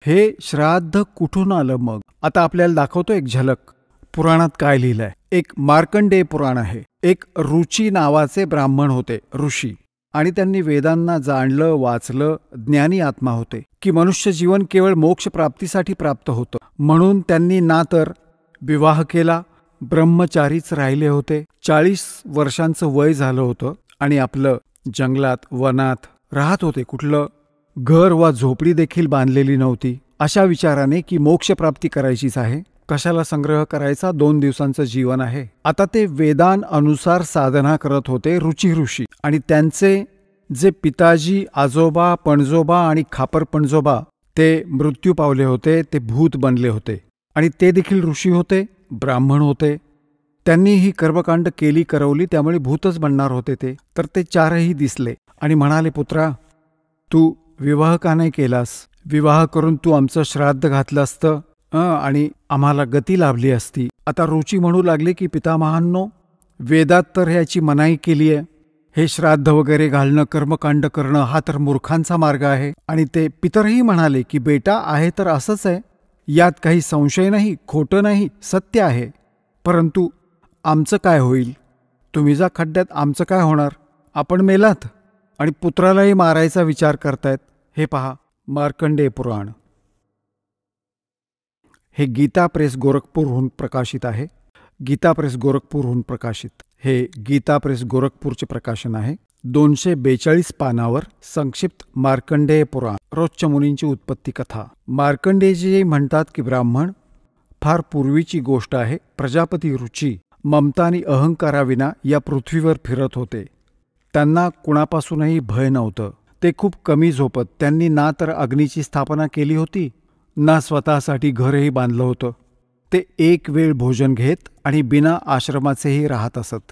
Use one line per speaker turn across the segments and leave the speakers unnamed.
हे श्राद्ध कुठून आलं मग? आता आपल्याला दाखवतो एक झलक. पुराणात काय लिहिलंय. एक मार्कंडेय पुराण आहे. एक रुची नावाचे ब्राह्मण होते, ऋषी. आणि त्यांनी वेदांना जाणलं, वाचलं, ज्ञानी आत्मा होते की मनुष्य जीवन केवळ मोक्ष प्राप्तीसाठी प्राप्त होतं. म्हणून त्यांनी ना तर विवाह केला, ब्रह्मचारीच राहिले होते. 40 वर्षांचं वय झालं होतं आणि आपलं जंगलात, वनात राहत होते. कुठलं घर वा झोपडी देखील बांधलेली नव्हती. अशा विचाराने की मोक्षप्राप्ती करायचीच आहे, कशाला संग्रह करायचा, 2 दिवसांचं जीवन आहे. आता ते वेदांनुसार साधना करत होते, रुची ऋषी. आणि त्यांचे जे पिताजी, आजोबा, पणजोबा आणि खापर पणजोबा ते मृत्यू पावले होते, ते भूत बनले होते. आणि ते देखील ऋषी होते, ब्राह्मण होते. त्यांनी ही कर्मकांड केली, करवली, त्यामुळे भूतच बनणार होते ते. तर ते 4ही दिसले आणि म्हणाले, पुत्रा, तू विवाह का नाही केलास? विवाह करून तू आमचं श्राद्ध घातलं असतं आणि आम्हाला गती लाभली असती. आता रुची म्हणू लागले की पितामहांनो, वेदात तर ह्याची मनाई केली आहे. हे श्राद्ध वगैरे घालणं, कर्मकांड करणं हा तर मूर्खांचा मार्ग आहे. आणि ते पितरही म्हणाले की बेटा, आहे तर असंच आहे, यात काही संशय नाही, खोटं नाही, सत्य आहे. परंतु आमचं काय होईल? तुम्ही जा खड्ड्यात, आमचं काय होणार? आपण मेलात आणि पुत्रालाही मारायचा विचार करतायत. हे पहा, मार्कंडेय पुराण. हे गीता प्रेस गोरखपूरहून प्रकाशित आहे. गीता प्रेस गोरखपूरहून प्रकाशित. हे गीता प्रेस गोरखपूरचे प्रकाशन आहे. 242 पानावर संक्षिप्त मार्कंडेय पुराण, रोजच्या मुनींची उत्पत्ती कथा. मार्कंडेयजी म्हणतात की ब्राह्मण फार पूर्वीची गोष्ट आहे. प्रजापती रुची ममता आणि अहंकाराविना या पृथ्वीवर फिरत होते. त्यांना कुणापासूनही भय नव्हतं. ते खूप कमी झोपत. त्यांनी ना तर अग्नीची स्थापना केली होती, ना स्वतःसाठी घरही बांधलं होतं. ते एक वेळ भोजन घेत आणि बिना आश्रमाचेही राहत असत.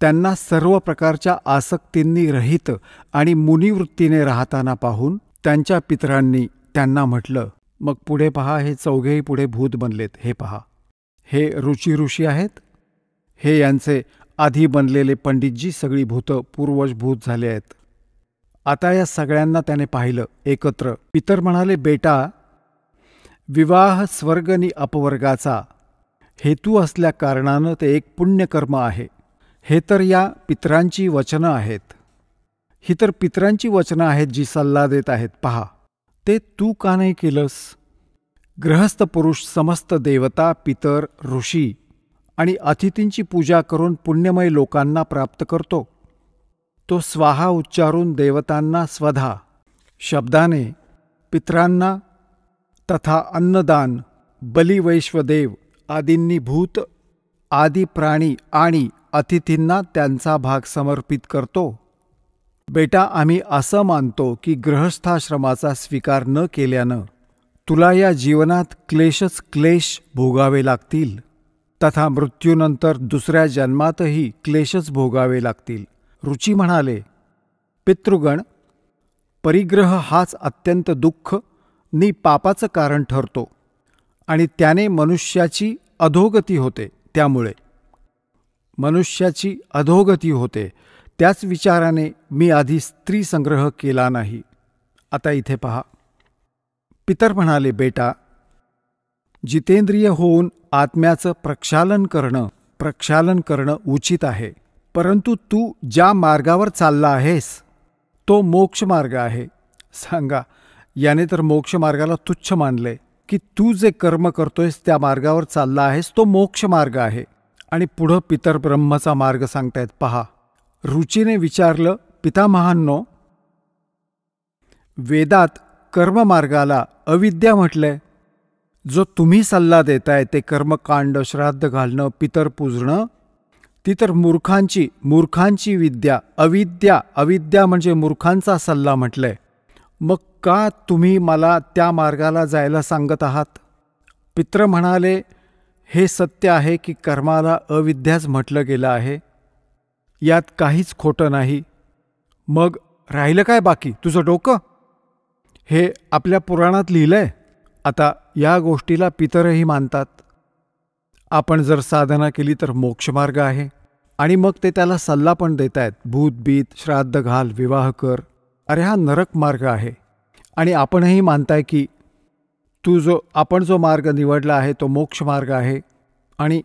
त्यांना सर्व प्रकारच्या आसक्तींनी रहित आणि मुनिवृत्तीने राहताना पाहून त्यांच्या पितरांनी त्यांना म्हटलं, मग पुढे पहा, हे चौघेही पुढे भूत बनलेत. हे पहा, हे रुची ऋषी आहेत. हे यांचे आधी बनलेले पंडितजी, सगळी भूतं पूर्वज भूत झाले आहेत. आता या सगळ्यांना त्याने पाहिलं एकत्र. पितर म्हणाले, बेटा, विवाह स्वर्ग आणि अपवर्गाचा हेतू असल्या कारणानं ते एक पुण्यकर्म आहे. हे तर या पितरांची वचनं आहेत. ही तर पितरांची वचनं आहेत जी सल्ला देत आहेत. पहा, ते तू का नाही केलंस? गृहस्थ पुरुष समस्त देवता, पितर, ऋषी आणि अतिथींची पूजा करून पुण्यमय लोकांना प्राप्त करतो. तो स्वाहा उच्चारून देवतांना स्वधा शब्दाने, पितरांना तथा अन्नदान, बलिवैश्वदेव आदींनी भूत, आदी प्राणी आणि अतिथींना त्यांचा भाग समर्पित करतो. बेटा, आम्ही असं मानतो की गृहस्थाश्रमाचा स्वीकार न केल्यानं तुला या जीवनात क्लेशच क्लेश भोगावे लागतील, तथा मृत्यूनंतर दुसऱ्या जन्मातही क्लेशच भोगावे लागतील. रुची म्हणाले, पितृगण, परिग्रह हाच अत्यंत दुःख नि पापाचं कारण ठरतो आणि त्याने मनुष्याची अधोगती होते. त्यामुळे मनुष्याची अधोगती होते. त्याच विचाराने मी आधी स्त्री संग्रह केला नाही. आता इथे पहा, पितर म्हणाले, बेटा, जितेंद्रिय होऊन आत्म्याचं प्रक्षालन करणं उचित आहे. परंतु तू ज्या मार्गावर चालला आहेस तो मोक्ष मार्ग आहे. सांगा, याने तर मोक्ष मार्गाला तुच्छ मानले की तू जे कर्म करतोयस त्या मार्गावर चालला आहेस तो मोक्ष मार्ग आहे. आणि पुढं पितर ब्रह्मचा मार्ग सांगतायत. पहा, रुचीने विचारलं, पितामहांनो, वेदात कर्ममार्गाला अविद्या म्हटलंय. जो तुम्ही सल्ला देताय ते कर्मकांड, श्राद्ध घालणं, पितर पूजणं, ती तर मूर्खांची विद्या, अविद्या म्हणजे मूर्खांचा सल्ला म्हटलंय. मग का तुम्ही मला त्या मार्गाला जायला सांगत आहात? पित्र म्हणाले, हे सत्य आहे की कर्माला अविद्याच म्हटलं गेलं आहे. यात काहीच खोटं नाही. मग राहिलं काय बाकी? तुझं डोकं? हे आपल्या पुराणात लिहिलंय. आता या गोष्टीला पितरही मानतात. आपण जर साधना केली तर मोक्षमार्ग आहे. आणि मग ते त्याला सल्ला पण देत आहेत, भूतबीत, श्राद्ध घाल, विवाह कर. अरे हा नरक मार्ग आहे. आणि आपणही मानताय की आपण जो मार्ग निवडला आहे तो मोक्ष मार्ग आहे. आणि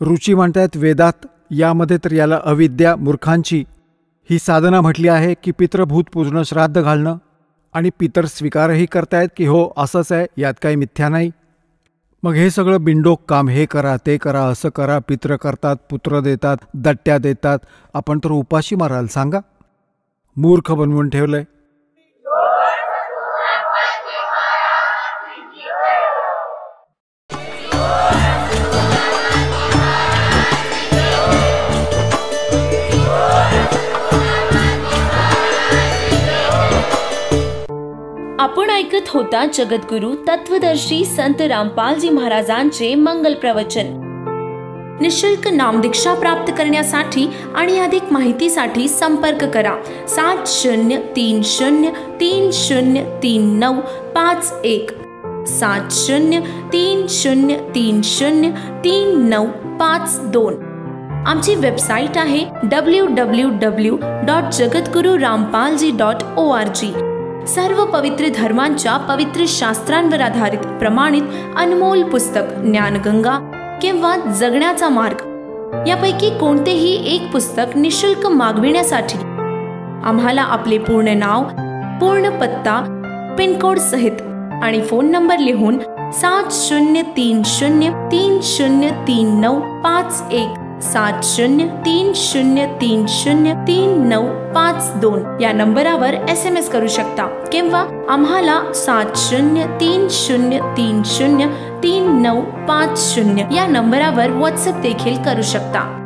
रुची म्हणतायत वेदात, यामध्ये तर याला अविद्या मूर्खांची ही साधना म्हटली आहे की पितृभूत पूजणं, श्राद्ध घालणं, आणि पितर स्वीकारही करतायत की हो असंच आहे, यात काही मिथ्या नाही. मग हे सगळं बिंडोक काम, हे करा ते करा असं करा, पित्र करतात, पुत्र देतात, दट्ट्या देतात, आपण तर उपाशी माराल सांगा. मूर्ख बनवून ठेवलंय.
आपण ऐकत होता जगद्गुरु तत्वदर्शी संत रामपालजी महाराजांचे मंगल प्रवचन. निशुल्क नामदीक्षा प्राप्त करण्यासाठी आणि अधिक माहितीसाठी संपर्क करा 7030303951 7030303952. आमची वेबसाईट आहे www.jagadgururampalji.org. सर्व पवित्र धर्मांच्या पवित्र शास्त्रांवर आधारित प्रमाणित अनमोल पुस्तक ज्ञानगंगा किंवा जगण्याचा मार्ग यापैकी कोणतेही एक पुस्तक निशुल्क मागविण्यासाठी आम्हाला आपले पूर्ण नाव, पूर्ण पत्ता, पिनकोड सहित आणि फोन नंबर लिहून 7030303951 7030303952 या नंबरावर SMS करू शकता किंवा आम्हाला 7030303950 या नंबरावर WhatsApp देखील करू शकता.